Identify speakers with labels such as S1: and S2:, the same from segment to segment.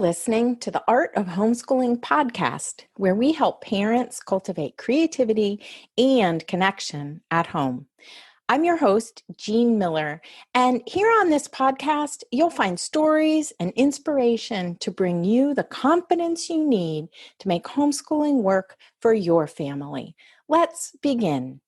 S1: listening to the Art of Homeschooling podcast, where we help parents cultivate creativity and connection at home. I'm your host, Jean Miller, and here on this podcast, you'll find stories and inspiration to bring you the confidence you need to make homeschooling work for your family. Let's begin.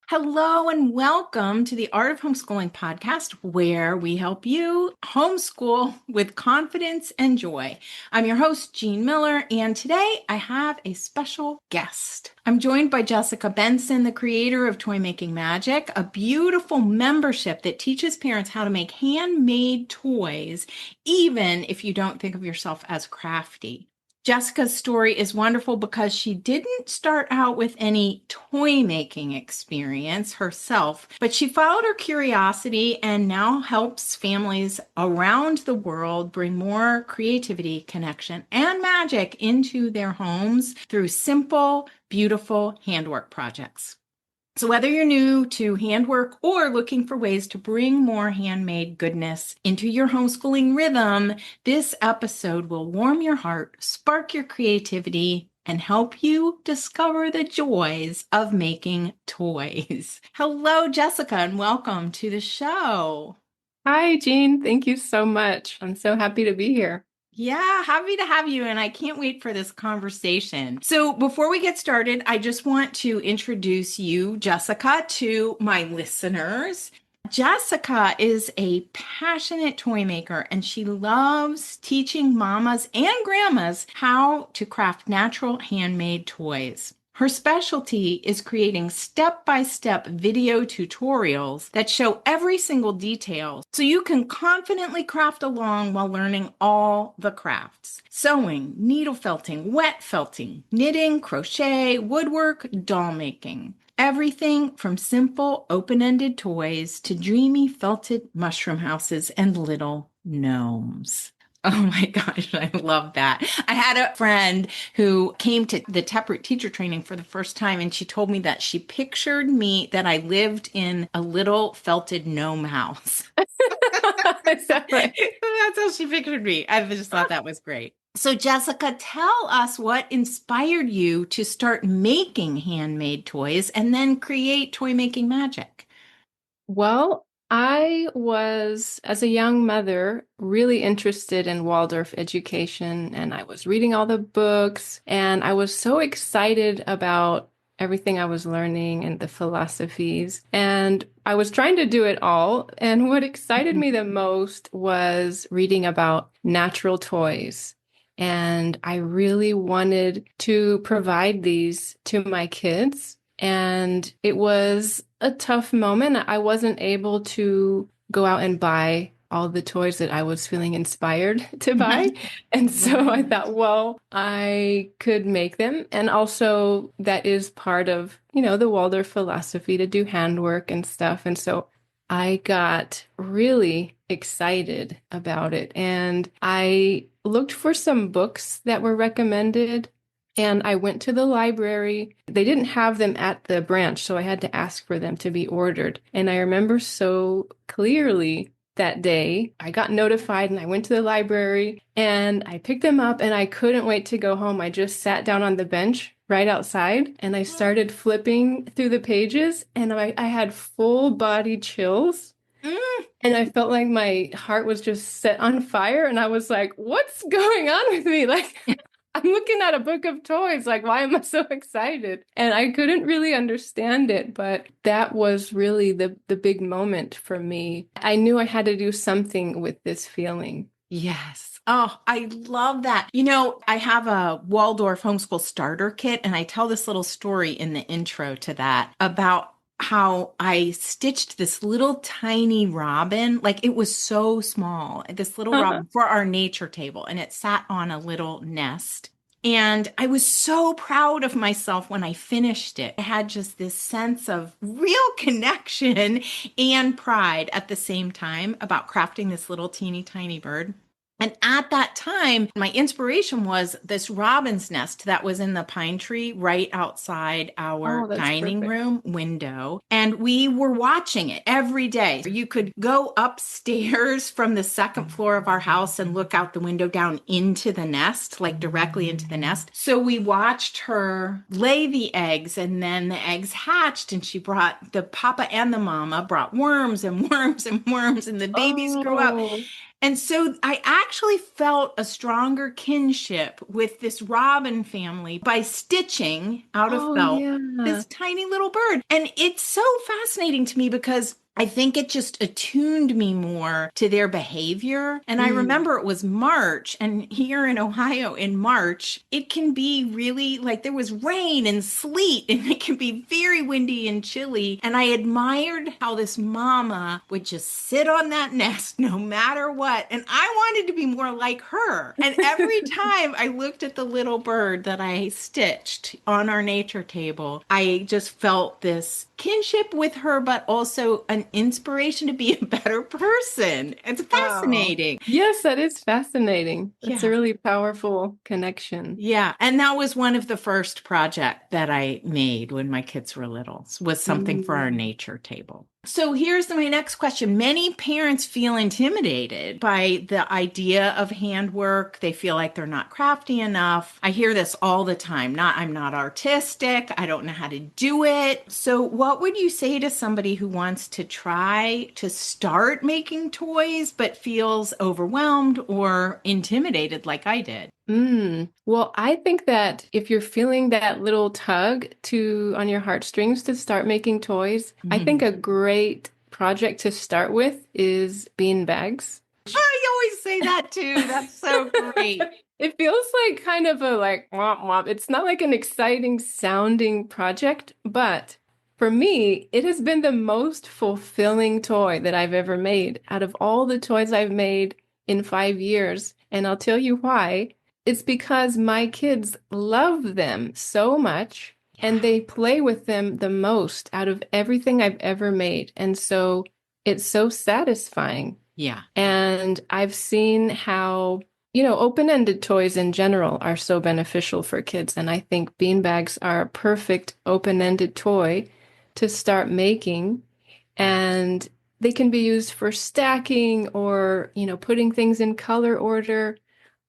S1: Hello and welcome to the Art of Homeschooling podcast, where we help you homeschool with confidence and joy. I'm your host, Jean Miller, and today I have a special guest. I'm joined by Jessica Bentson, the creator of Toy Making Magic, a beautiful membership that teaches parents how to make handmade toys, even if you don't think of yourself as crafty. Jessica's story is wonderful because she didn't start out with any toy making experience herself, but she followed her curiosity and now helps families around the world bring more creativity, connection, and magic into their homes through simple, beautiful handwork projects. So whether you're new to handwork or looking for ways to bring more handmade goodness into your homeschooling rhythm, this episode will warm your heart, spark your creativity, and help you discover the joys of making toys. Hello, Jessica, and welcome to the show.
S2: Hi, Jean. Thank you so much. I'm so happy to be here.
S1: Yeah, happy to have you, and I can't wait for this conversation. So before we get started, I just want to introduce you, Jessica, to my listeners. Jessica is a passionate toy maker, and she loves teaching mamas and grandmas how to craft natural handmade toys. Her specialty is creating step-by-step video tutorials that show every single detail so you can confidently craft along while learning all the crafts. Sewing, needle felting, wet felting, knitting, crochet, woodwork, doll making. Everything from simple open-ended toys to dreamy felted mushroom houses and little gnomes. Oh my gosh, I love that. I had a friend who came to the Taproot teacher training for the first time, and she told me that she pictured me that I lived in a little felted gnome house.
S2: Exactly.
S1: That's how she pictured me. I just thought that was great. So Jessica, tell us what inspired you to start making handmade toys and then create Toy Making Magic.
S2: Well, I was, as a young mother, really interested in Waldorf education, and I was reading all the books, and I was so excited about everything I was learning and the philosophies. And I was trying to do it all. And what excited me the most was reading about natural toys. And I really wanted to provide these to my kids. And it was a tough moment. I wasn't able to go out and buy all the toys that I was feeling inspired to buy. And so I thought, well, I could make them. And also that is part of, the Waldorf philosophy to do handwork and stuff. And so I got really excited about it. And I looked for some books that were recommended. And I went to the library. They didn't have them at the branch, so I had to ask for them to be ordered. And I remember so clearly that day, I got notified and I went to the library and I picked them up and I couldn't wait to go home. I just sat down on the bench right outside and I started flipping through the pages and I had full body chills. And I felt like my heart was just set on fire. And I was like, what's going on with me? Like, I'm looking at a book of toys. Like, why am I so excited? And I couldn't really understand it, but that was really the big moment for me. I knew I had to do something with this feeling.
S1: Yes. Oh, I love that. I have a Waldorf homeschool starter kit, and I tell this little story in the intro to that about how I stitched this little tiny robin. Like, it was so small, this little robin for our nature table, and it sat on a little nest. And I was so proud of myself when I finished it. I had just this sense of real connection and pride at the same time about crafting this little teeny tiny bird. And at that time, my inspiration was this robin's nest that was in the pine tree right outside our
S2: Oh, that's
S1: dining
S2: perfect.
S1: room window. And we were watching it every day. You could go upstairs from the second floor of our house and look out the window down into the nest, like directly into the nest. So we watched her lay the eggs, and then the eggs hatched, and she brought the papa and the mama brought worms and worms and worms, and the babies grew up.
S2: Oh,
S1: And so I actually felt a stronger kinship with this robin family by stitching out of
S2: oh
S1: felt
S2: yeah.
S1: this tiny little bird. And it's so fascinating to me because I think it just attuned me more to their behavior. And I
S2: Mm.
S1: remember it was March, and here in Ohio in March, it can be really like there was rain and sleet, and it can be very windy and chilly. And I admired how this mama would just sit on that nest no matter what. And I wanted to be more like her. And every time I looked at the little bird that I stitched on our nature table, I just felt this kinship with her, but also an inspiration to be a better person. It's
S2: Wow.
S1: fascinating.
S2: Yes, that is fascinating. That's a
S1: Yeah.
S2: really powerful connection.
S1: Yeah. And that was one of the first projects that I made when my kids were little, was something for our
S2: Mm.
S1: nature table. So here's my next question. Many parents feel intimidated by the idea of handwork. They feel like they're not crafty enough. I hear this all the time. I'm not artistic. I don't know how to do it. So what would you say to somebody who wants to try to start making toys but feels overwhelmed or intimidated like I did?
S2: Well, I think that if you're feeling that little tug to on your heartstrings to start making toys, I think
S1: Mhm.
S2: a great project to start with is beanbags.
S1: I always say that too. That's so great.
S2: It feels like kind of a like womp womp. It's not like an exciting sounding project, but for me, it has been the most fulfilling toy that I've ever made out of all the toys I've made in 5 years. And I'll tell you why. It's because my kids love them so much and
S1: Yeah.
S2: they play with them the most out of everything I've ever made. And so it's so satisfying.
S1: Yeah.
S2: And I've seen how open-ended toys in general are so beneficial for kids. And I think beanbags are a perfect open-ended toy to start making. And they can be used for stacking or putting things in color order.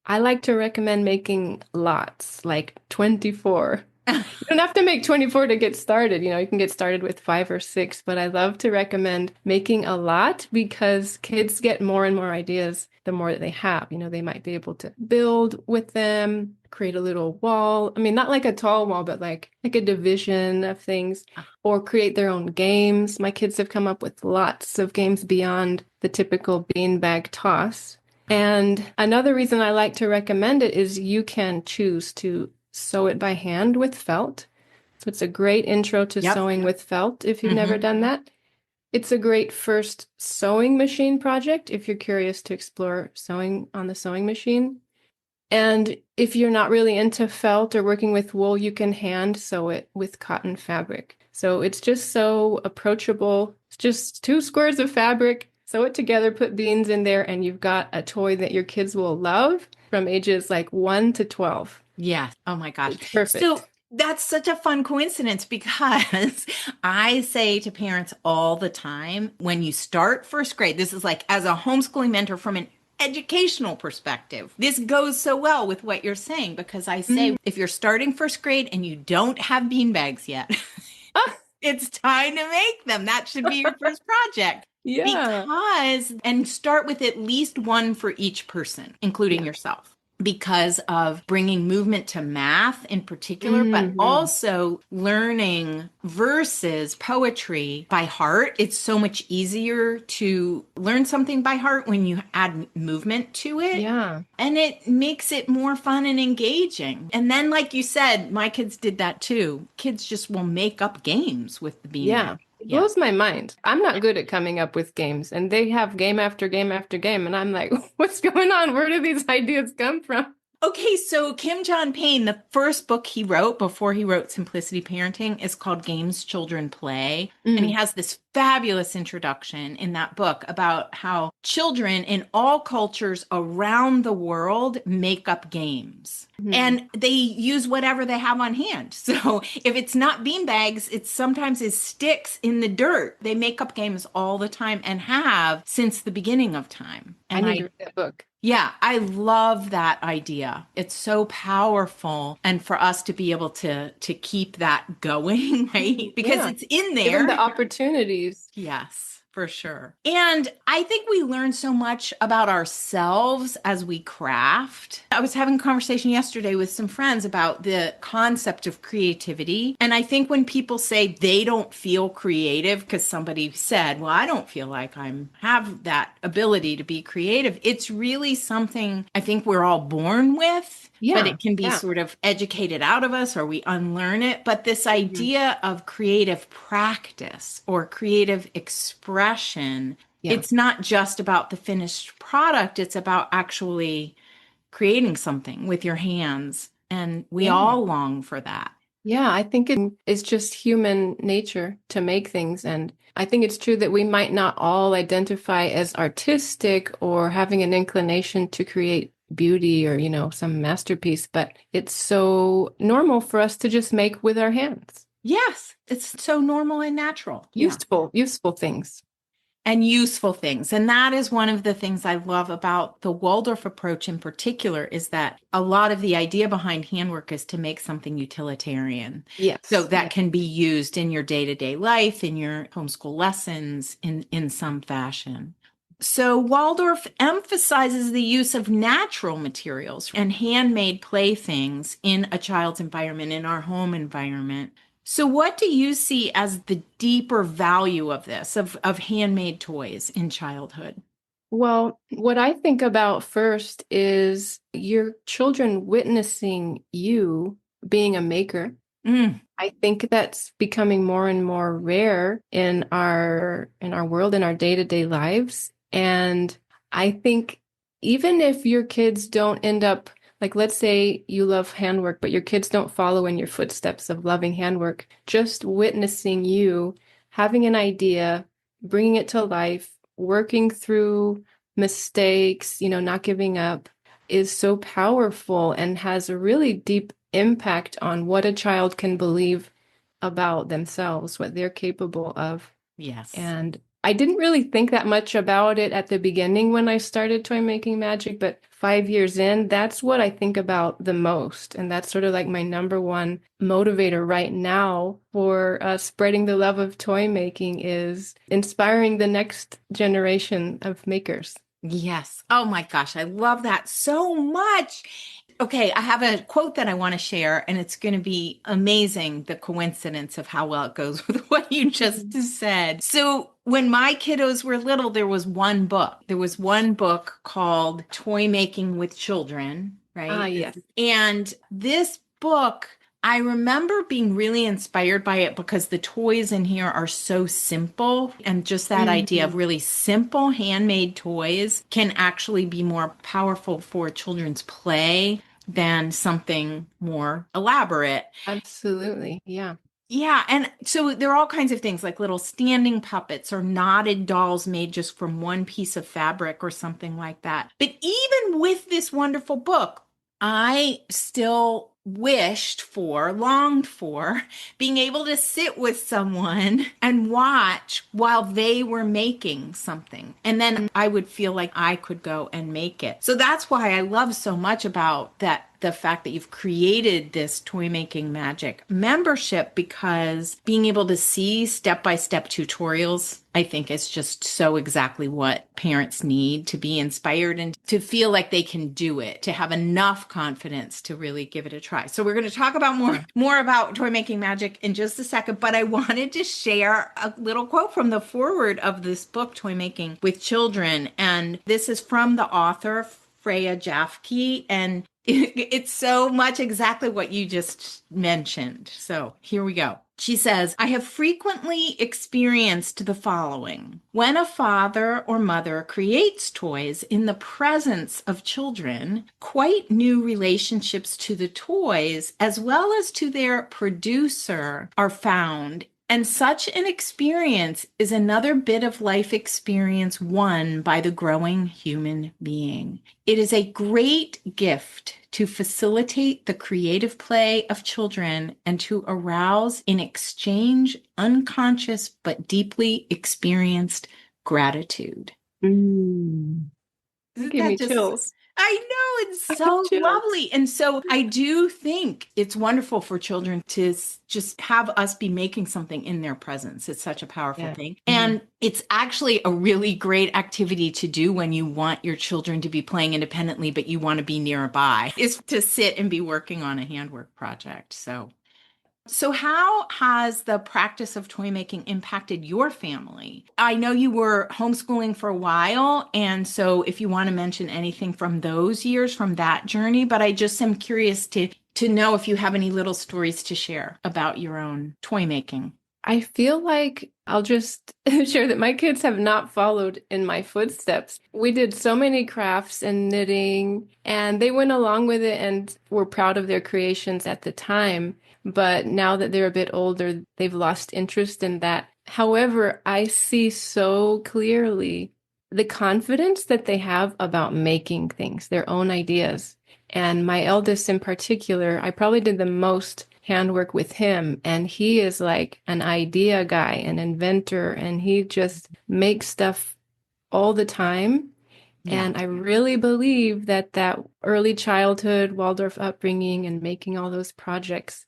S2: I like to recommend making lots, like 24. You don't have to make 24 to get started. You can get started with 5 or 6, but I love to recommend making a lot because kids get more and more ideas the more that they have. They might be able to build with them, create a little wall. I mean, not like a tall wall, but like a division of things, or create their own games. My kids have come up with lots of games beyond the typical beanbag toss. And another reason I like to recommend it is you can choose to sew it by hand with felt. So it's a great intro to
S1: Yep.
S2: sewing with felt if you've never
S1: Hmm.
S2: done that. It's a great first sewing machine project if you're curious to explore sewing on the sewing machine. And if you're not really into felt or working with wool, you can hand sew it with cotton fabric. So it's just so approachable. It's just 2 squares of fabric, sew it together, put beans in there, and you've got a toy that your kids will love from ages like 1 to 12.
S1: Yeah. Oh my gosh.
S2: It's
S1: So
S2: perfect.
S1: that's such a fun coincidence because I say to parents all the time when you start first grade, this is like as a homeschooling mentor from an educational perspective. This goes so well with what you're saying because I say
S2: Mm.
S1: if you're starting first grade and you don't have beanbags yet,
S2: Ah,
S1: it's time to make them. That should be your first project.
S2: yeah.
S1: And start with at least one for each person, including
S2: Yeah.
S1: yourself, because of bringing movement to math in particular, but
S2: Hmm.
S1: also learning verses, poetry by heart. It's so much easier to learn something by heart when you add movement to it.
S2: Yeah.
S1: And it makes it more fun and engaging. And then, like you said, my kids did that too. Kids just will make up games with the beanbag.
S2: Yeah. It
S1: Yeah.
S2: blows my mind. I'm not good at coming up with games, and they have game after game after game, and I'm like, what's going on? Where do these ideas come from?
S1: Okay, so Kim John Payne, the first book he wrote before he wrote Simplicity Parenting is called Games Children Play. And he
S2: Mm.
S1: has this fabulous introduction in that book about how children in all cultures around the world make up games.
S2: Mhm.
S1: And they use whatever they have on hand. So if it's not beanbags, it's sometimes is sticks in the dirt. They make up games all the time and have since the beginning of time.
S2: I
S1: And
S2: need to read that book.
S1: yeah, I love that idea. It's so powerful, and for us to be able to keep that going, right? Because
S2: Yeah.
S1: it's in
S2: Given the
S1: there.
S2: opportunities.
S1: Yes, for sure. And I think we learn so much about ourselves as we craft. I was having a conversation yesterday with some friends about the concept of creativity. And I think when people say they don't feel creative because somebody said, well, I don't feel like I'm have that ability to be creative, it's really something I think we're all born with, but
S2: Yeah.
S1: it can be
S2: Yeah.
S1: sort of educated out of us or we unlearn it. But this
S2: Mhm.
S1: idea of creative practice or creative expression,
S2: Yeah.
S1: it's not just about the finished product, it's about actually creating something with your hands. And we
S2: Yeah.
S1: all long for that.
S2: Yeah, I think it's just human nature to make things. And I think it's true that we might not all identify as artistic or having an inclination to create beauty or, some masterpiece, but it's so normal for us to just make with our hands.
S1: Yes, it's so normal and natural. Yeah.
S2: Useful things.
S1: And useful things. And that is one of the things I love about the Waldorf approach in particular is that a lot of the idea behind handwork is to make something utilitarian. So
S2: Yes.
S1: that
S2: Yeah.
S1: can be used in your day-to-day life, in your homeschool lessons, in some fashion. So Waldorf emphasizes the use of natural materials and handmade playthings in a child's environment, in our home environment. So what do you see as the deeper value of this, of handmade toys in childhood?
S2: Well, what I think about first is your children witnessing you being a maker.
S1: Mm,
S2: I think that's becoming more and more rare in our world, in our day-to-day lives. And I think even if your kids don't end up, like, let's say you love handwork, but your kids don't follow in your footsteps of loving handwork, just witnessing you having an idea, bringing it to life, working through mistakes, not giving up is so powerful and has a really deep impact on what a child can believe about themselves, what they're capable of.
S1: yes.
S2: And I didn't really think that much about it at the beginning when I started toy making magic, but 5 years in, that's what I think about the most. And that's sort of like my number one motivator right now for spreading the love of toy making is inspiring the next generation of makers.
S1: Yes. Oh my gosh, I love that so much. Okay, I have a quote that I want to share, and it's going to be amazing the coincidence of how well it goes with what you just
S2: Mhm.
S1: said. So, when my kiddos were little, there was one book. There was one book called Toy Making with Children,
S2: Ah,
S1: right?
S2: yes.
S1: And this book, I remember being really inspired by it because the toys in here are so simple. And just that idea of
S2: Mhm.
S1: really simple handmade toys can actually be more powerful for children's play than something more elaborate.
S2: Absolutely. Yeah.
S1: Yeah, and so there are all kinds of things like little standing puppets or knotted dolls made just from one piece of fabric or something like that. But even with this wonderful book, I still wished for, longed for being able to sit with someone and watch while they were making something. And then I would feel like I could go and make it. So that's why I love so much about that the fact that you've created this toy making magic membership because being able to see step-by-step tutorials, I think is just so exactly what parents need to be inspired and to feel like they can do it, to have enough confidence to really give it a try. So we're going to talk about more about toy making magic in just a second, but I wanted to share a little quote from the foreword of this book, Toy Making with Children. And this is from the author, Freya Jafke, and it's so much exactly what you just mentioned. So here we go. She says, I have frequently experienced the following. When a father or mother creates toys in the presence of children, quite new relationships to the toys as well as to their producer are found And such an experience is another bit of life experience won by the growing human being. It is a great gift to facilitate the creative play of children and to arouse in exchange unconscious but deeply experienced gratitude.
S2: Mm. You
S1: Isn't
S2: give
S1: that
S2: me
S1: just,
S2: chills.
S1: I know it's
S2: I have
S1: so
S2: chills.
S1: lovely. And so I do think it's wonderful for children to just have us be making something in their presence. It's such a powerful
S2: Yeah.
S1: thing.
S2: Mhm.
S1: And it's actually a really great activity to do when you want your children to be playing independently, but you want to be nearby, is to sit and be working on a handwork project. So, how has the practice of toy making impacted your family? I know you were homeschooling for a while, and so if you want to mention anything from those years, from that journey, but I just am curious to know if you have any little stories to share about your own toy making.
S2: I feel like I'll just share that my kids have not followed in my footsteps. We did so many crafts and knitting, and they went along with it and were proud of their creations at the time. But now that they're a bit older, they've lost interest in that. However, I see so clearly the confidence that they have about making things, their own ideas. And my eldest in particular, I probably did the most handwork with him, and he is like an idea guy, an inventor, and he just makes stuff all the time.
S1: Yeah.
S2: And I really believe that that early childhood Waldorf upbringing and making all those projects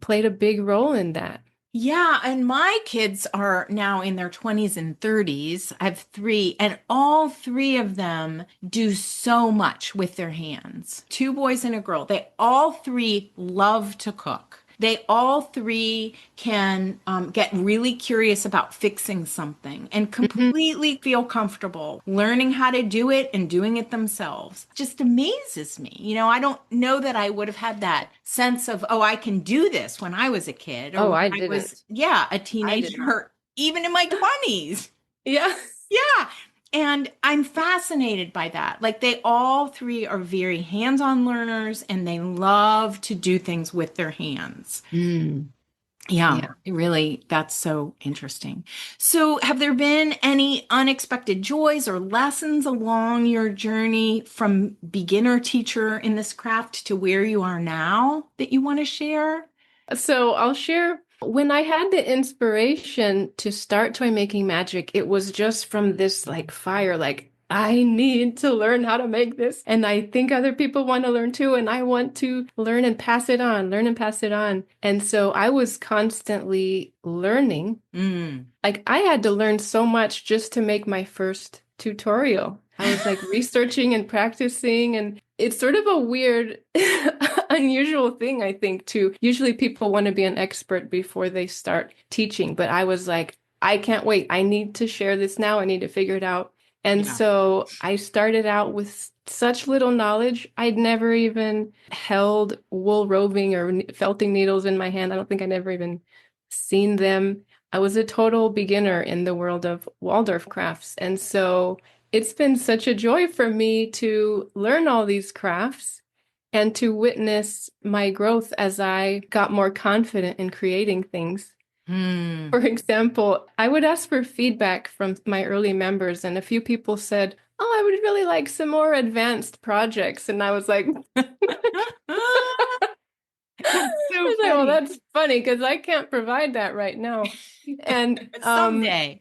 S2: played a big role in that.
S1: Yeah, and my kids are now in their 20s and 30s. I have three, and all three of them do so much with their hands. Two boys and a girl. They all three love to cook. They all three can get really curious about fixing something and
S2: Mhm.
S1: completely feel comfortable learning how to do it and doing it themselves. Just amazes me. I don't know that I would have had that sense of, oh, I can do this when I was a kid or
S2: Oh,
S1: when
S2: I
S1: I was,
S2: didn't.
S1: yeah, a
S2: I did not.
S1: teenager, even in my 20s.
S2: Yeah.
S1: Yeah. And I'm fascinated by that. Like they all three are very hands-on learners and they love to do things with their hands.
S2: Mm,
S1: Yeah,
S2: yeah.
S1: really, that's so interesting. So, have there been any unexpected joys or lessons along your journey from beginner teacher in this craft to where you are now that you want to share?
S2: So I'll share when I had the inspiration to start toy making magic, it was just from this like fire, like I need to learn how to make this. And I think other people want to learn too. And I want to learn and pass it on, learn and pass it on. And so I was constantly learning.
S1: Mm.
S2: Like I had to learn so much just to make my first tutorial. I was like researching and practicing, and it's sort of a weird, unusual thing, I think, too. Usually people want to be an expert before they start teaching, but I was like, I can't wait. I need to share this now. I need to figure it out. And
S1: Yeah.
S2: so I started out with such little knowledge. I'd never even held wool roving or felting needles in my hand. I don't think I'd ever even seen them. I was a total beginner in the world of Waldorf crafts. And so it's been such a joy for me to learn all these crafts and to witness my growth as I got more confident in creating things.
S1: Mm.
S2: For example, I would ask for feedback from my early members, and a few people said, "Oh, I would really like some more advanced projects." And I was like,
S1: That's
S2: I
S1: so
S2: was like, well,
S1: funny.
S2: that's funny because I can't provide that right now. And
S1: Someday.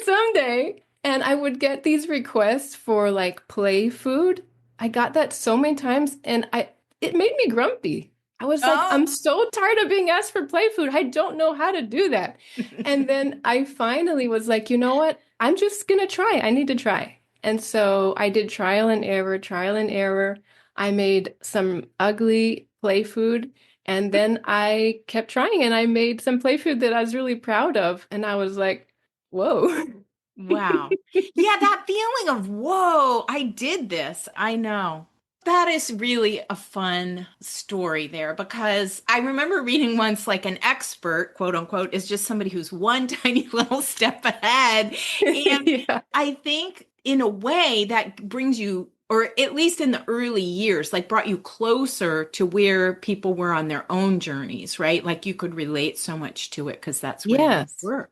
S2: someday, and I would get these requests for like play food. I got that so many times and I it made me grumpy. I was like,
S1: Oh.
S2: I'm so tired of being asked for play food. I don't know how to do that. And then I finally was like, you know what? I'm just gonna try. I need to try. And so I did trial and error, trial and error. I made some ugly play food. And then I kept trying and I made some play food that I was really proud of. And I was like, whoa.
S1: Wow. Yeah, that feeling of, whoa, I did this. I know. That is really a fun story there because I remember reading once like an expert, quote unquote, is just somebody who's one tiny little step ahead. And
S2: Yeah.
S1: I think in a way that brings you or at least in the early years, like brought you closer to where people were on their own journeys, right? Like you could relate so much to it because that's where you
S2: Yes.
S1: were.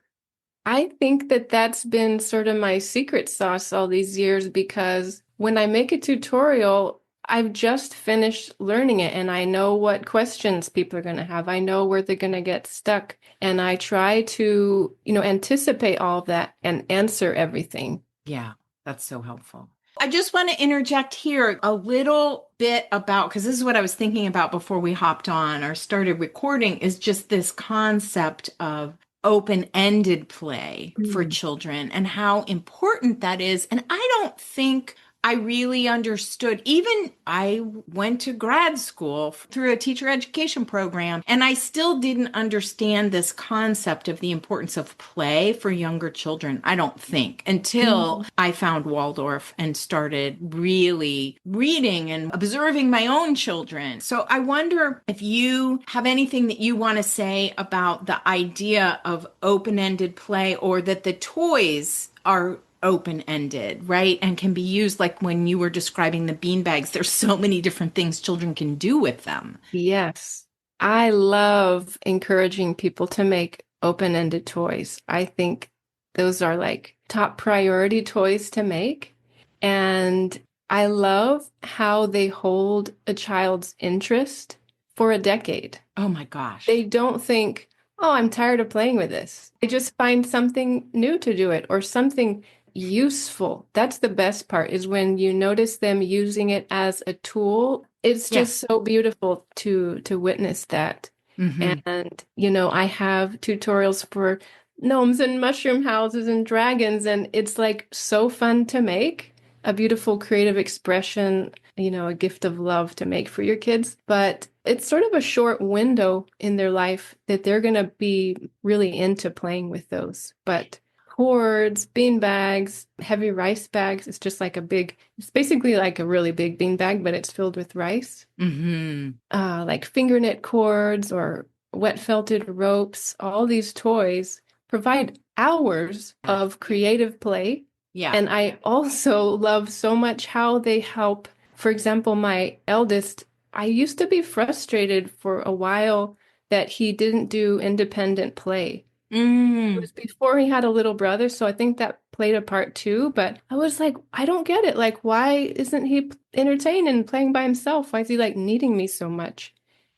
S2: I think that that's been sort of my secret sauce all these years because when I make a tutorial, I've just finished learning it and I know what questions people are going to have. I know where they're going to get stuck. And I try to, anticipate all of that and answer everything.
S1: Yeah, that's so helpful. I just want to interject here a little bit about, because this is what I was thinking about before we hopped on or started recording, is just this concept of open-ended play for
S2: Mm.
S1: children and how important that is. And I don't think I really understood. Even I went to grad school through a teacher education program, and I still didn't understand this concept of the importance of play for younger children, I don't think, until
S2: Mhm.
S1: I found Waldorf and started really reading and observing my own children. So I wonder if you have anything that you want to say about the idea of open-ended play, or that the toys are open-ended, right? And can be used, like when you were describing the beanbags, there's so many different things children can do with them.
S2: Yes. I love encouraging people to make open-ended toys. I think those are like top priority toys to make. And I love how they hold a child's interest for a decade.
S1: Oh my gosh.
S2: They don't think, oh, I'm tired of playing with this. They just find something new to do it or something useful. That's the best part is when you notice them using it as a tool. It's
S1: Yeah.
S2: just so beautiful to witness that.
S1: Hmm.
S2: And, I have tutorials for gnomes and mushroom houses and dragons, and it's like so fun to make. A beautiful creative expression, a gift of love to make for your kids. But it's sort of a short window in their life that they're going to be really into playing with those. But cords, bean bags, heavy rice bags, it's basically like a really big bean bag, but it's filled with rice.
S1: Hmm.
S2: Like finger knit cords or wet felted ropes, all these toys provide hours
S1: Yeah.
S2: of creative play.
S1: Yeah.
S2: And I also love so much how they help. For example, my eldest, I used to be frustrated for a while that he didn't do independent play. It
S1: Mm.
S2: was before he had a little brother, so I think that played a part too. But I was like, I don't get it. Like, why isn't he entertained and playing by himself? Why is he like needing me so much?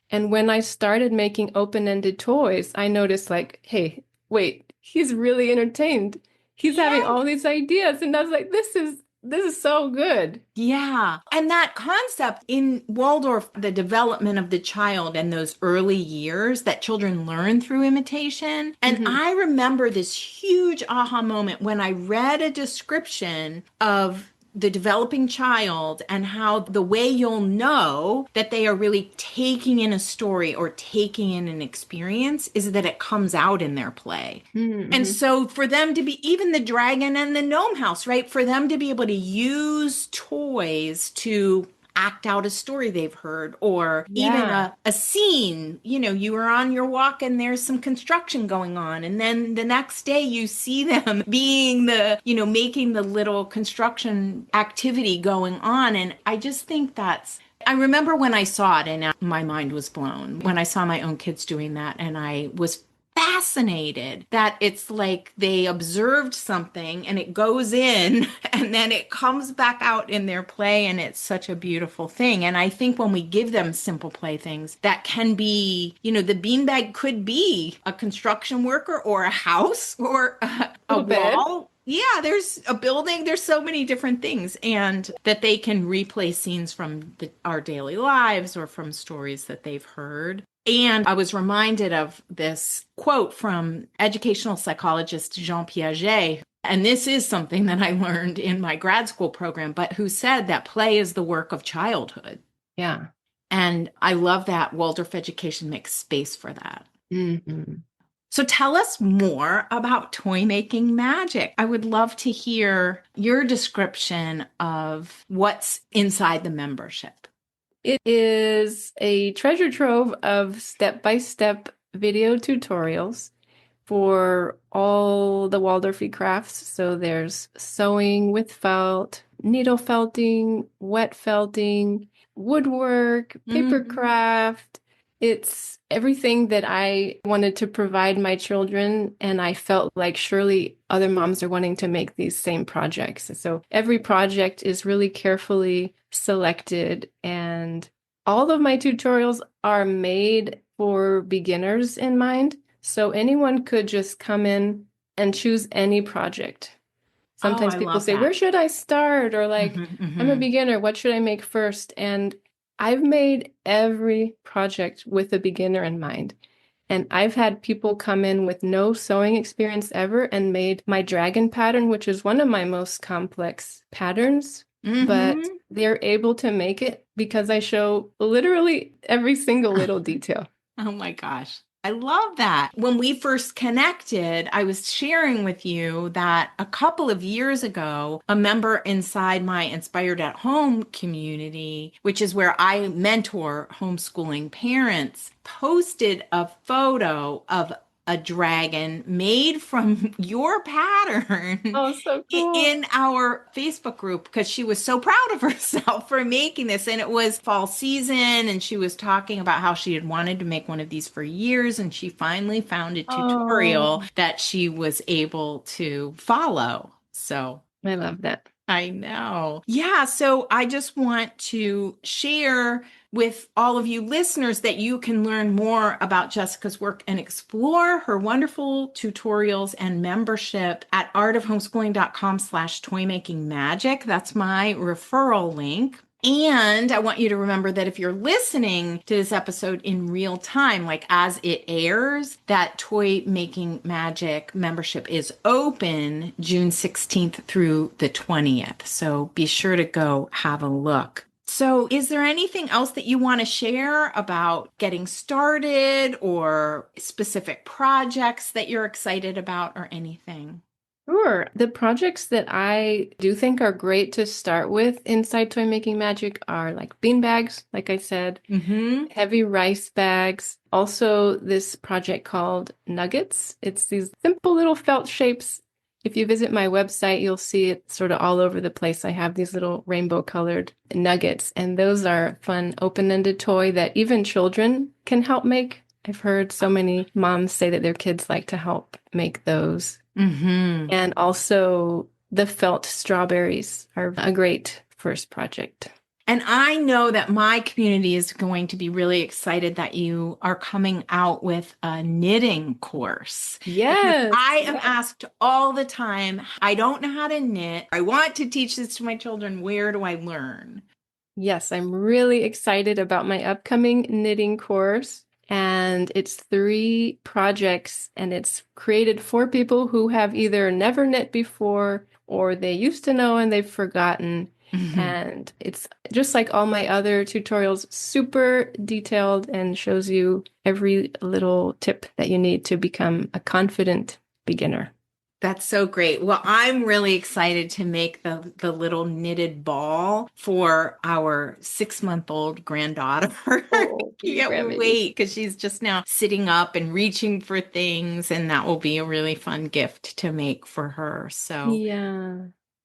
S2: And when I started making open-ended toys, I noticed like, hey, wait, he's really entertained. He's having
S1: Yeah.
S2: all these ideas. And I was like, this is so good.
S1: Yeah. And that concept in Waldorf, the development of the child and those early years that children learn through imitation. And
S2: Hmm.
S1: I remember this huge aha moment when I read a description of the developing child and how the way you'll know that they are really taking in a story or taking in an experience is that it comes out in their play. And
S2: Hmm.
S1: so for them to be, even the dragon and the gnome house, right? For them to be able to use toys to act out a story they've heard, or even
S2: Yeah.
S1: a scene, you were on your walk and there's some construction going on. And then the next day you see them being making the little construction activity going on. And I just think I remember when I saw it and my mind was blown when I saw my own kids doing that. And I was fascinated that it's like they observed something and it goes in and then it comes back out in their play, and it's such a beautiful thing. And I think when we give them simple playthings that can be, the beanbag could be a construction worker or a house or a
S2: Little bed.
S1: wall. Yeah, there's a building, there's so many different things, and that they can replay scenes from our daily lives or from stories that they've heard. And I was reminded of this quote from educational psychologist Jean Piaget. And this is something that I learned in my grad school program, but who said that play is the work of childhood.
S2: Yeah.
S1: And I love that Waldorf education makes space for that.
S2: Hmm.
S1: So tell us more about toy making magic. I would love to hear your description of what's inside the membership.
S2: It is a treasure trove of step-by-step video tutorials for all the Waldorfy crafts. So there's sewing with felt, needle felting, wet felting, woodwork, paper
S1: Hmm.
S2: craft. It's everything that I wanted to provide my children, and I felt like surely other moms are wanting to make these same projects. So every project is really carefully selected, and all of my tutorials are made for beginners in mind. So anyone could just come in and choose any project.
S1: Oh,
S2: Sometimes
S1: I
S2: people
S1: love
S2: say,
S1: that.
S2: where should I start? Or like,
S1: Hmm.
S2: I'm a
S1: Hmm.
S2: beginner. What should I make first? And I've made every project with a beginner in mind. And I've had people come in with no sewing experience ever and made my dragon pattern, which is one of my most complex patterns, but
S1: Hmm.
S2: they're able to make it because I show literally every single little detail.
S1: Oh my gosh. I love that. When we first connected, I was sharing with you that a couple of years ago, a member inside my Inspired at Home community, which is where I mentor homeschooling parents, posted a photo of a dragon made from your pattern
S2: Oh, so cool.
S1: in our Facebook group because she was so proud of herself for making this. And it was fall season, and she was talking about how she had wanted to make one of these for years. And she finally found a tutorial
S2: Oh,
S1: that she was able to follow. So
S2: I love that.
S1: I know. Yeah. So I just want to share with all of you listeners that you can learn more about Jessica's work and explore her wonderful tutorials and membership at artofhomeschooling.com/toy making magic. That's my referral link. And I want you to remember that if you're listening to this episode in real time, like as it airs, that Toy Making Magic membership is open June 16th through the 20th. So be sure to go have a look. So, is there anything else that you want to share about getting started or specific projects that you're excited about or anything?
S2: Sure. The projects that I do think are great to start with inside Toy Making Magic are like beanbags, like I said,
S1: Mm-hmm.
S2: heavy rice bags. Also, this project called Nuggets. It's these simple little felt shapes. If you visit my website, you'll see it sort of all over the place. I have these little rainbow colored nuggets, and those are fun open-ended toy that even children can help make. I've heard so many moms say that their kids like to help make those.
S1: Mm-hmm.
S2: And also, the felt strawberries are a great first project.
S1: And I know that my community is going to be really excited that you are coming out with a knitting course. Because
S2: Yes,
S1: I am
S2: yes.
S1: asked all the time, I don't know how to knit. I want to teach this to my children. Where do I learn?
S2: Yes, I'm really excited about my upcoming knitting course. And it's three projects, and it's created for people who have either never knit before or they used to know and they've forgotten. And it's just like all my other tutorials, super detailed and shows you every little tip that you need to become a confident beginner.
S1: That's so great. Well, I'm really excited to make the little knitted ball for our 6-month-old granddaughter.
S2: Oh, cute
S1: Can't
S2: grandbaby.
S1: wait because she's just now sitting up and reaching for things, and that will be a really fun gift to make for her. So,
S2: Yeah.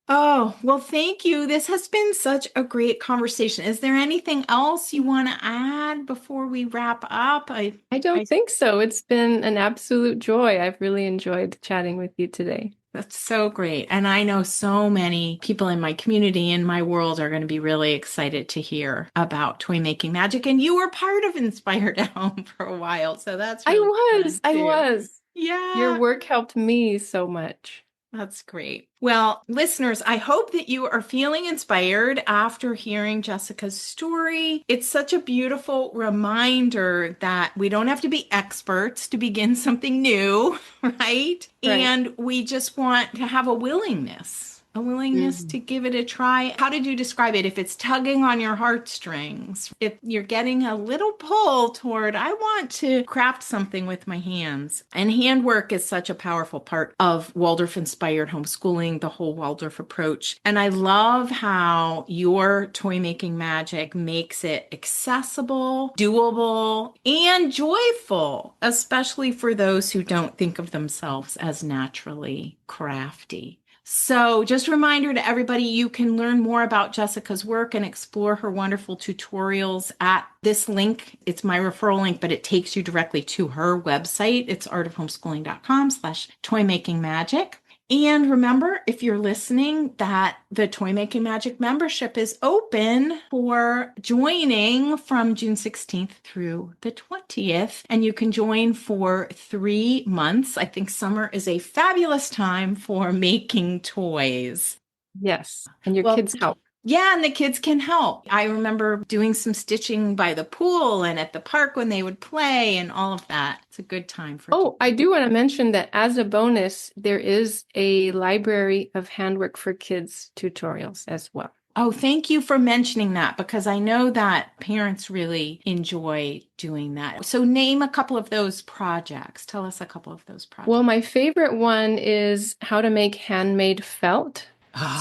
S1: oh, well, thank you. This has been such a great conversation. Is there anything else you want to add before we wrap up?
S2: I don't
S1: I
S2: think so. It's been an absolute joy. I've really enjoyed chatting with you today.
S1: That's so great. And I know so many people in my community, in my world, are going to be really excited to hear about toy making magic. And you were part of Inspired at Home for a while. So that's
S2: I
S1: really
S2: was,
S1: fun
S2: I
S1: too.
S2: was. Your
S1: Yeah.
S2: work helped me so much.
S1: That's great. Well, listeners, I hope that you are feeling inspired after hearing Jessica's story. It's such a beautiful reminder that we don't have to be experts to begin something new, right?
S2: Right.
S1: And we just want to have a willingness
S2: Mhm.
S1: to give it a try. How did you describe it? If it's tugging on your heartstrings, if you're getting a little pull toward, I want to craft something with my hands. And handwork is such a powerful part of Waldorf-inspired homeschooling, the whole Waldorf approach. And I love how your toy making magic makes it accessible, doable, and joyful, especially for those who don't think of themselves as naturally crafty. So, just a reminder to everybody, you can learn more about Jessica's work and explore her wonderful tutorials at this link. It's my referral link, but it takes you directly to her website. It's artofhomeschooling.com/toymakingmagic. And remember, if you're listening, that the Toy Making Magic membership is open for joining from June 16th through the 20th. And you can join for 3 months. I think summer is a fabulous time for making toys.
S2: Yes. And your
S1: Well,
S2: kids help.
S1: yeah, and the kids can help. I remember doing some stitching by the pool and at the park when they would play and all of that. It's a good time for
S2: Oh, I do want to mention that as a bonus, there is a library of handwork for kids tutorials as well.
S1: Oh, thank you for mentioning that because I know that parents really enjoy doing that. So name a couple of those projects. Tell us a couple of those projects.
S2: Well, my favorite one is how to make handmade felt.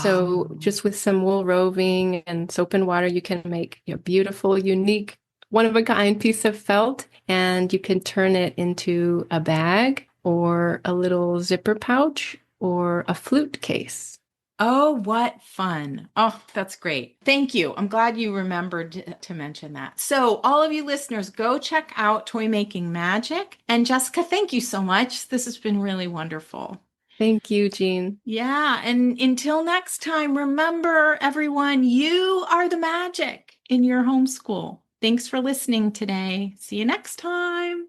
S2: So
S1: Oh,
S2: just with some wool roving and soap and water, you can make a beautiful, unique, one-of-a-kind piece of felt, and you can turn it into a bag or a little zipper pouch or a flute case.
S1: oh, what fun. Oh, that's great. Thank you. I'm glad you remembered to mention that. So, all of you listeners, go check out Toy Making Magic. And Jessica, thank you so much. This has been really wonderful.
S2: Thank you, Jean.
S1: Yeah. And until next time, remember, everyone, you are the magic in your homeschool. Thanks for listening today. See you next time.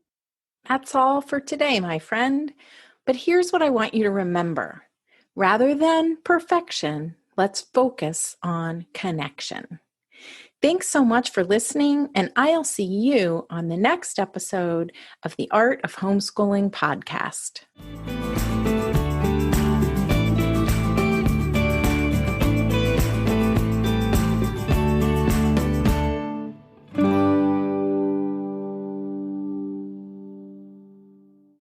S1: That's all for today, my friend. But here's what I want you to remember. Rather than perfection, let's focus on connection. Thanks so much for listening, and I'll see you on the next episode of the Art of Homeschooling podcast.